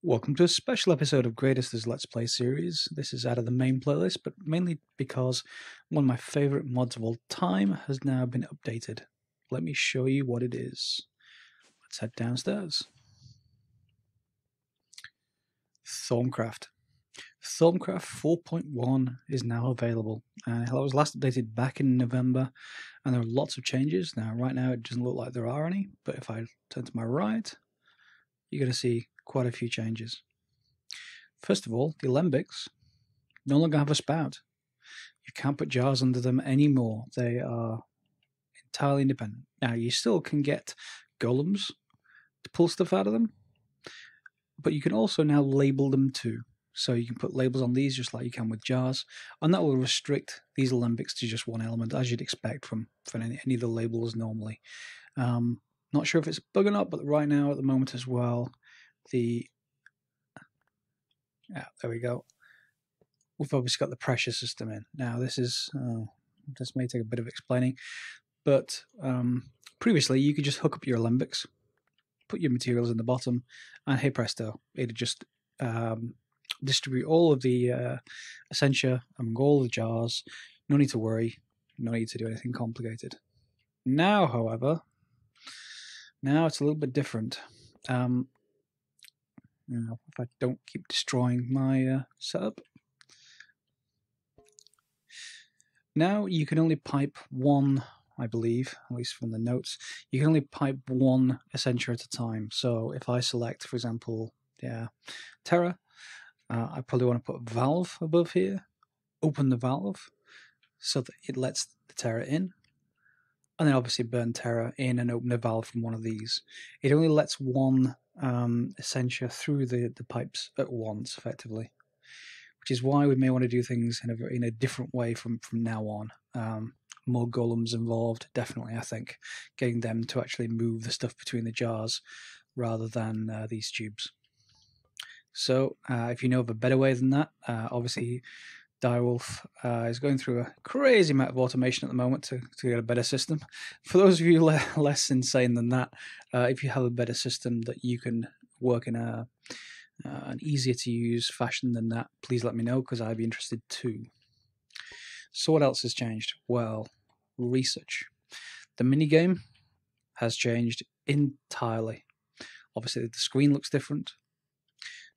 Welcome to a special episode of Greatest as Let's Play series. This is out of the main playlist, but mainly because one of my favourite mods of all time has now been updated. Let me show you what it is. Let's head downstairs. Thaumcraft. Thaumcraft 4.1 is now available. It was last updated back in November, and there are lots of changes. Now, right now, it doesn't look like there are any, but if I turn to my right, you're going to see quite a few changes. First of all, the alembics no longer have a spout. You can't put jars under them anymore. They are entirely independent. Now, you still can get golems to pull stuff out of them, but you can also now label them too. So you can put labels on these just like you can with jars, and that will restrict these alembics to just one element, as you'd expect from any of the labels normally. Not sure if it's a bug or not, but right now at the moment as well, there we go. We've obviously got the pressure system in. Now this may take a bit of explaining, but previously you could just hook up your alembics, put your materials in the bottom, and hey presto, it'd just distribute all of the essentia among all the jars. No need to worry, no need to do anything complicated. Now, however, it's a little bit different. If I don't keep destroying my setup. Now you can only pipe one, I believe, at least from the notes, you can only pipe one essentia at a time. So if I select, for example, Terra, I probably want to put a valve above here, open the valve so that it lets the Terra in, and then obviously burn Terra in and open a valve from one of these. It only lets one essentia through the pipes at once, effectively, which is why we may want to do things in a different way from now on. More golems involved, definitely, I think, getting them to actually move the stuff between the jars rather than these tubes. So if you know of a better way than that, obviously Direwolf is going through a crazy amount of automation at the moment to get a better system. For those of you less insane than that, if you have a better system that you can work in an easier to use fashion than that, please let me know, because I'd be interested too. So what else has changed? Well, research. The minigame has changed entirely. Obviously the screen looks different.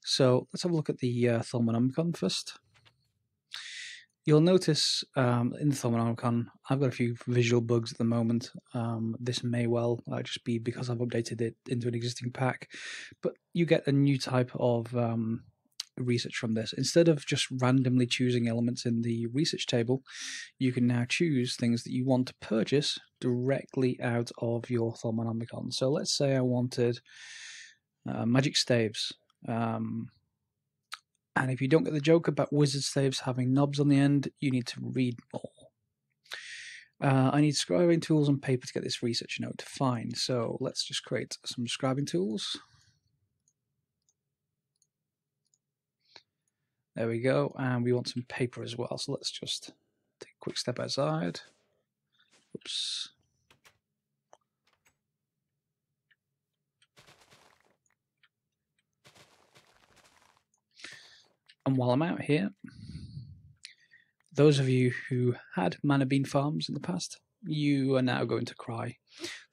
So let's have a look at the Thaumcraft first. You'll notice in the Thaumcraft, I've got a few visual bugs at the moment. This may well just be because I've updated it into an existing pack, but you get a new type of research from this. Instead of just randomly choosing elements in the research table, you can now choose things that you want to purchase directly out of your Thaumcraft. So let's say I wanted magic staves. And if you don't get the joke about wizard staves having knobs on the end, you need to read more. I need scribing tools and paper to get this research note. Fine, so let's just create some scribing tools. There we go, and we want some paper as well, so let's just take a quick step outside. Oops. And while I'm out here, those of you who had mana bean farms in the past, you are now going to cry.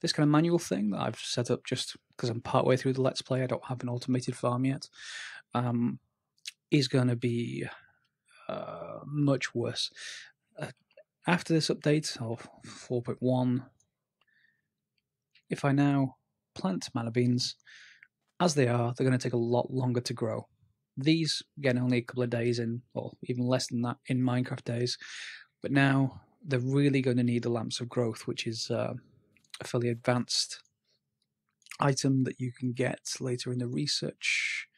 This kind of manual thing that I've set up just because I'm partway through the Let's Play, I don't have an automated farm yet, is going to be much worse. After this update of 4.1, if I now plant mana beans, as they are, they're going to take a lot longer to grow. These, again, only a couple of days in, or even less than that in Minecraft days, but now they're really going to need the Lamps of Growth, which is a fairly advanced item that you can get later in the research.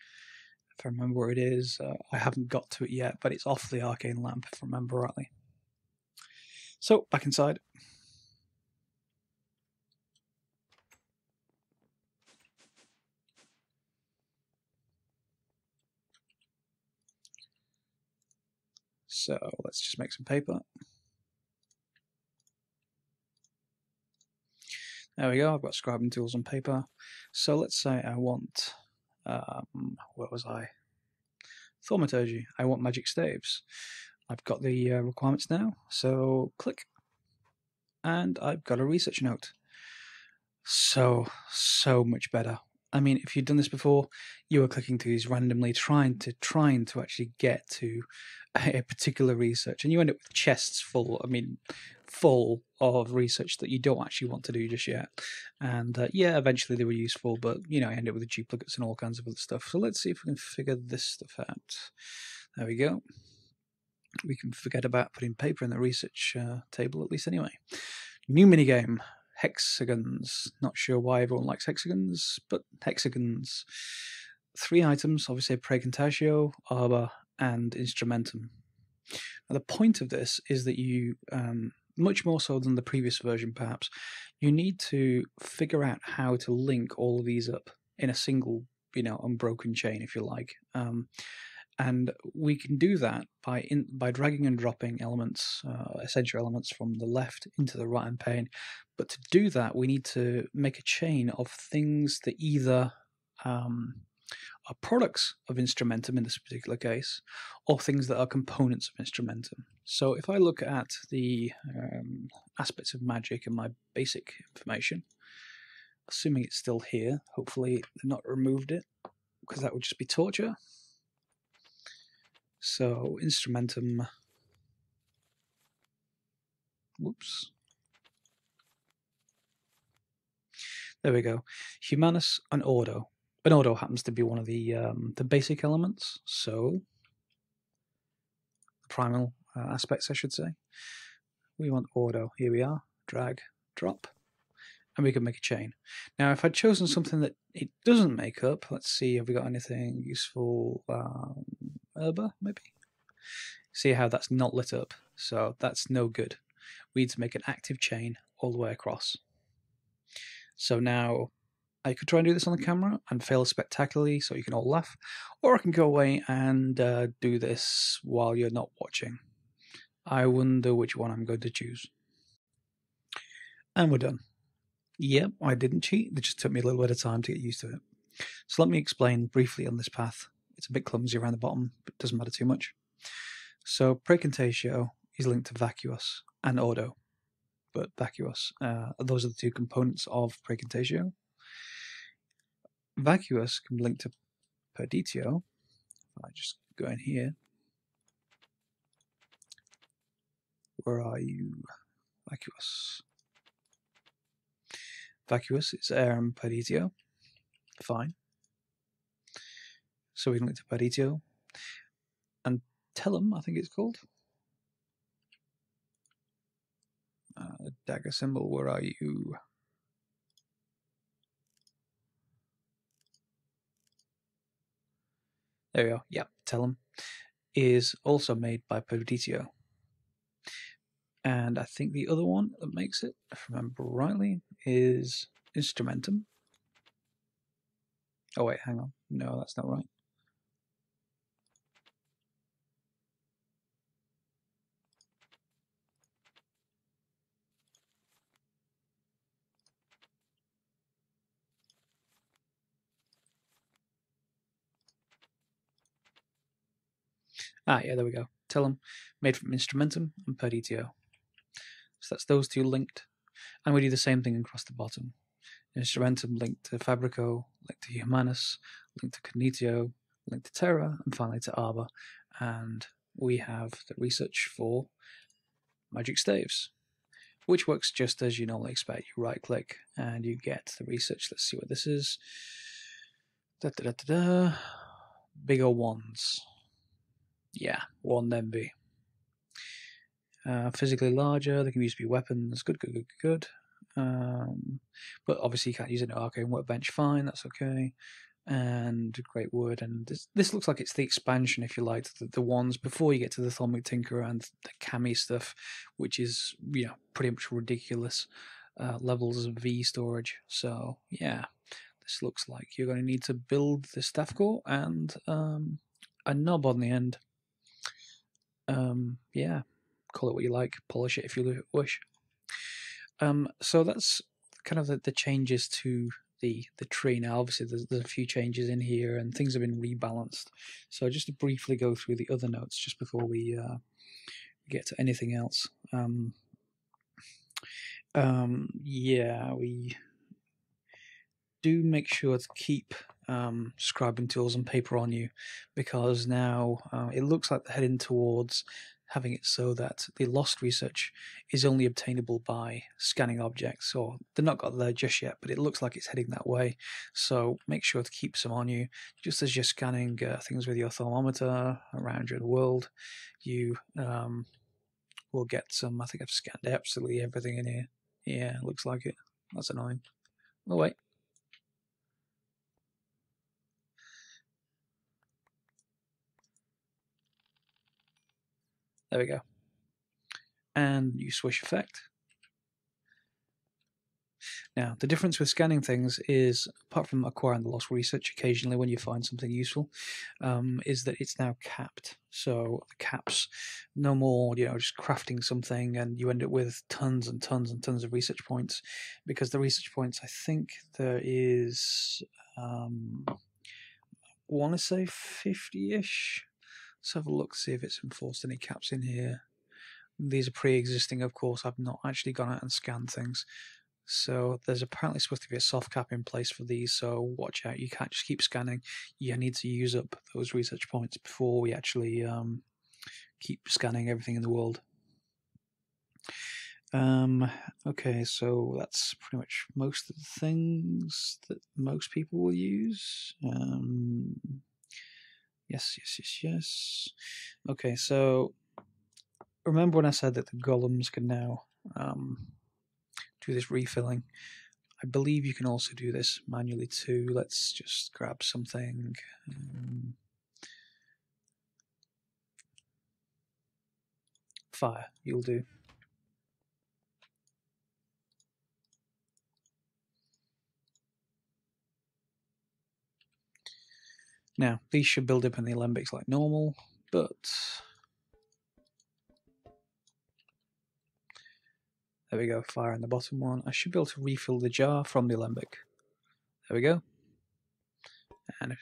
If I remember where it is, I haven't got to it yet, but it's off the Arcane Lamp, if I remember rightly. So, back inside. So let's just make some paper. There we go, I've got scribing tools and paper. So let's say I want where was I? Thaumaturgy. I want magic staves. I've got the requirements now, so click, and I've got a research note. So much better. I mean, if you'd done this before, you were clicking through these randomly, trying to actually get to a particular research, and you end up with chests full. I mean, full of research that you don't actually want to do just yet. And yeah, eventually they were useful, but you know, I end up with duplicates and all kinds of other stuff. So let's see if we can figure this stuff out. There we go. We can forget about putting paper in the research table, at least anyway. New minigame. Hexagons. Not sure why everyone likes hexagons, but hexagons. 3 items, obviously Precontatio, Arbor, and Instrumentum. Now, the point of this is that you, much more so than the previous version perhaps, you need to figure out how to link all of these up in a single, you know, unbroken chain, if you like. And we can do that by dragging and dropping elements, essential elements from the left into the right-hand pane. But to do that, we need to make a chain of things that either are products of Instrumentum in this particular case, or things that are components of Instrumentum. So if I look at the aspects of magic and my basic information, assuming it's still here, hopefully they've not removed it, because that would just be torture. So Instrumentum, whoops. There we go. Humanus and Ordo. And Ordo happens to be one of the basic elements, so the primal aspects, I should say. We want Ordo. Here we are. Drag, drop, and we can make a chain. Now, if I'd chosen something that it doesn't make up, let's see, have we got anything useful? Herba, maybe? See how that's not lit up, so that's no good. We need to make an active chain all the way across. So now I could try and do this on the camera and fail spectacularly so you can all laugh, or I can go away and do this while you're not watching. I wonder which one I'm going to choose. And we're done. Yep, I didn't cheat. It just took me a little bit of time to get used to it. So let me explain briefly on this path. It's a bit clumsy around the bottom, but it doesn't matter too much. So Precontatio is linked to Vacuous and Ordo, but Vacuous, those are the 2 components of Precontatio. Vacuous can link to Perditio. If I just go in here. Where are you? Vacuous. Vacuous is Arum Perditio. Fine. So we can link to Perditio. And Tellum, I think it's called. Dagger symbol, where are you? There we go. Yep, Tellum is also made by Perditio. And I think the other one that makes it, if I remember rightly, is Instrumentum. Oh wait, hang on. No, that's not right. Ah, yeah, there we go. Tellum, made from Instrumentum and Perditio. So that's those 2 linked. And we do the same thing across the bottom. Instrumentum linked to Fabrico, linked to Humanus, linked to Cognitio, linked to Terra, and finally to Arbor. And we have the research for magic staves, which works just as you normally expect. You right click and you get the research. Let's see what this is. Bigger wands. Yeah, wand envy. Physically larger, they can use to be weapons. Good. But obviously you can't use it in arcane workbench. Fine, that's okay. And great word. And this looks like it's the expansion, if you like, the ones before you get to the Thalmic Tinker and the Kami stuff, which is, you know, pretty much ridiculous levels of V storage. So yeah, this looks like you're going to need to build the staff core and a knob on the end. Yeah, call it what you like. Polish it if you wish. So that's kind of the changes to the tree now. Obviously, there's a few changes in here, and things have been rebalanced. So just to briefly go through the other notes just before we get to anything else. Yeah, we do make sure to keep scribing tools and paper on you, because now it looks like they're heading towards having it so that the lost research is only obtainable by scanning objects, or they're not got there just yet, but it looks like it's heading that way. So make sure to keep some on you, just as you're scanning things with your thermometer around your world. You will get some. I think I've scanned absolutely everything in here. Yeah, looks like it. That's annoying. Oh wait. There we go. And you swish effect. Now, the difference with scanning things is, apart from acquiring the lost research occasionally when you find something useful, is that it's now capped. So the caps, no more, just crafting something and you end up with tons and tons and tons of research points, because the research points, I think there is, I want to say 50-ish. Let's have a look, see if it's enforced any caps in here. These are pre-existing, of course. I've not actually gone out and scanned things. So there's apparently supposed to be a soft cap in place for these, so watch out. You can't just keep scanning. You need to use up those research points before we actually keep scanning everything in the world. Okay, so that's pretty much most of the things that most people will use. Yes. Okay, so remember when I said that the golems can now do this refilling? I believe you can also do this manually too. Let's just grab something. Fire, you'll do. Now, these should build up in the alembics like normal, but there we go, fire in the bottom one. I should be able to refill the jar from the alembic. There we go. And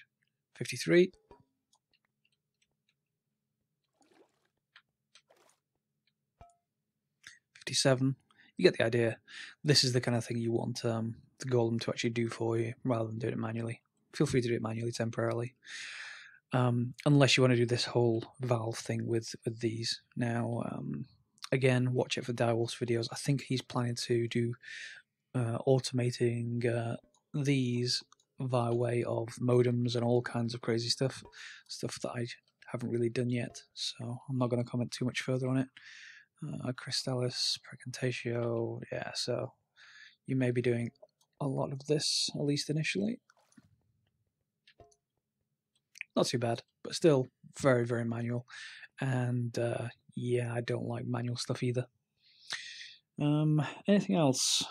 53. 57. You get the idea. This is the kind of thing you want the golem to actually do for you, rather than doing it manually. Feel free to do it manually temporarily. Unless you want to do this whole valve thing with these. Now, again, watch it for Direwolf's videos. I think he's planning to do automating these via way of modems and all kinds of crazy stuff that I haven't really done yet. So I'm not going to comment too much further on it. Crystallis, Precantatio, yeah, so you may be doing a lot of this, at least initially. Not too bad, but still very, very manual. And yeah, I don't like manual stuff either. Anything else?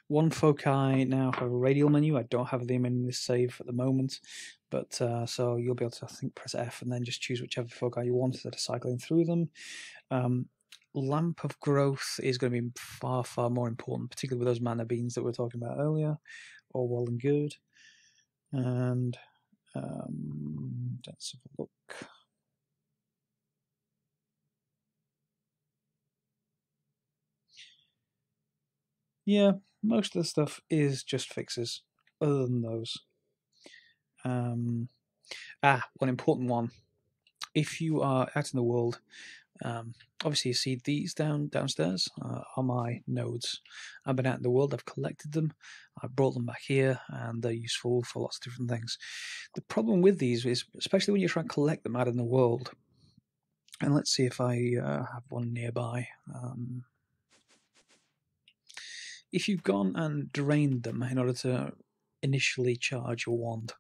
One foci now have a radial menu. I don't have them in this save at the moment, but so you'll be able to, I think, press F and then just choose whichever foci you want instead of cycling through them. Lamp of Growth is going to be far, far more important, particularly with those mana beans that we were talking about earlier. All well and good. And let's have a look. Yeah, most of the stuff is just fixes, other than those. One important one. If you are out in the world, obviously you see these downstairs are my nodes. I've been out in the world, I've collected them, I've brought them back here, and they're useful for lots of different things. The problem with these is, especially when you try and collect them out in the world, and let's see if I have one nearby. If you've gone and drained them in order to initially charge your wand,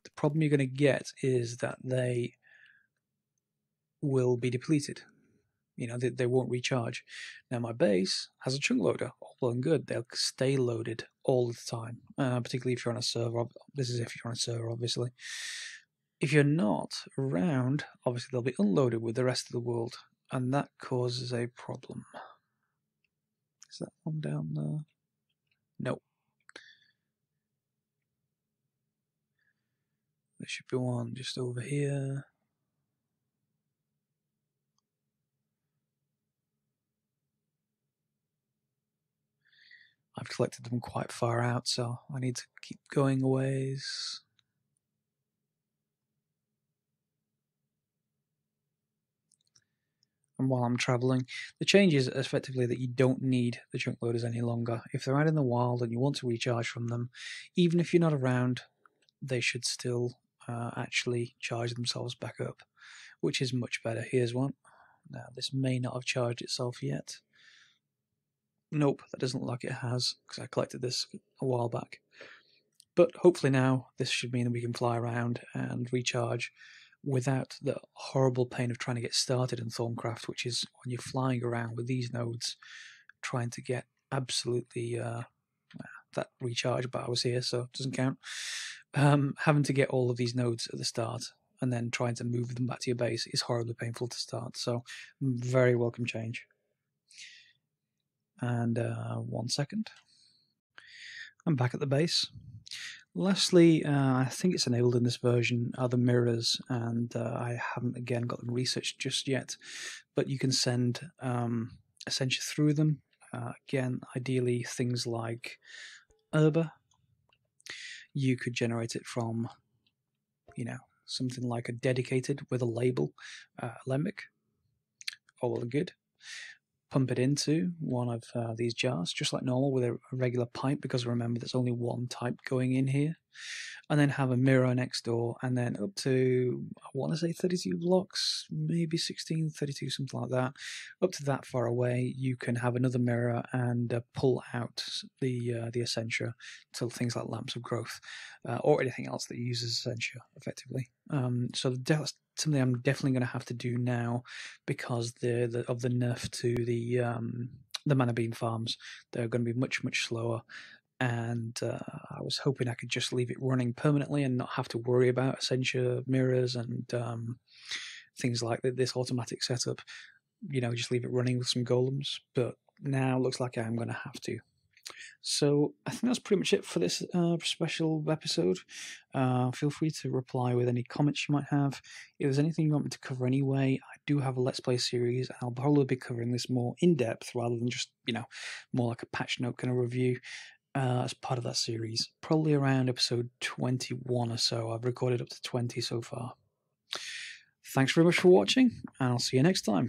the problem you're going to get is that they will be depleted. They won't recharge. Now, my base has a chunk loader, all well and good. They'll stay loaded all the time, particularly if you're on a server. This is if you're on a server, obviously. If you're not around, obviously they'll be unloaded with the rest of the world, and that causes a problem. Is that one down there? Nope. There should be one just over here. I've collected them quite far out, so I need to keep going a ways. And while I'm traveling, the change is effectively that you don't need the chunk loaders any longer. If they're out in the wild and you want to recharge from them, even if you're not around, they should still actually charge themselves back up, which is much better. Here's one. Now, this may not have charged itself yet. Nope, that doesn't look like it has, because I collected this a while back. But hopefully now this should mean that we can fly around and recharge without the horrible pain of trying to get started in Thaumcraft, which is when you're flying around with these nodes, trying to get absolutely that recharge bar was here, so it doesn't count. Having to get all of these nodes at the start and then trying to move them back to your base is horribly painful to start. So very welcome change. And 1 second. I'm back at the base. Lastly, I think it's enabled in this version, are the mirrors, and I haven't again got them researched just yet, but you can send Essentia through them. Again, ideally things like Herba. You could generate it from, something like a dedicated with a label, Lembic. All well and good. Pump it into one of these jars, just like normal with a regular pipe, because remember there's only one type going in here. And then have a mirror next door, and then up to, I want to say 32 blocks, maybe 16, 32, something like that. Up to that far away, you can have another mirror and pull out the Essentia to things like lamps of growth, or anything else that uses Essentia effectively. So that's something I'm definitely going to have to do now, because of the nerf to the mana bean farms. They're going to be much slower. And I was hoping I could just leave it running permanently and not have to worry about Essentia mirrors and things like this automatic setup. Just leave it running with some golems. But now it looks like I'm going to have to. So I think that's pretty much it for this special episode. Feel free to reply with any comments you might have. If there's anything you want me to cover anyway, I do have a Let's Play series, and I'll probably be covering this more in depth rather than just, more like a patch note kind of review. As part of that series, probably around episode 21 or so. I've recorded up to 20 so far. Thanks very much for watching, and I'll see you next time.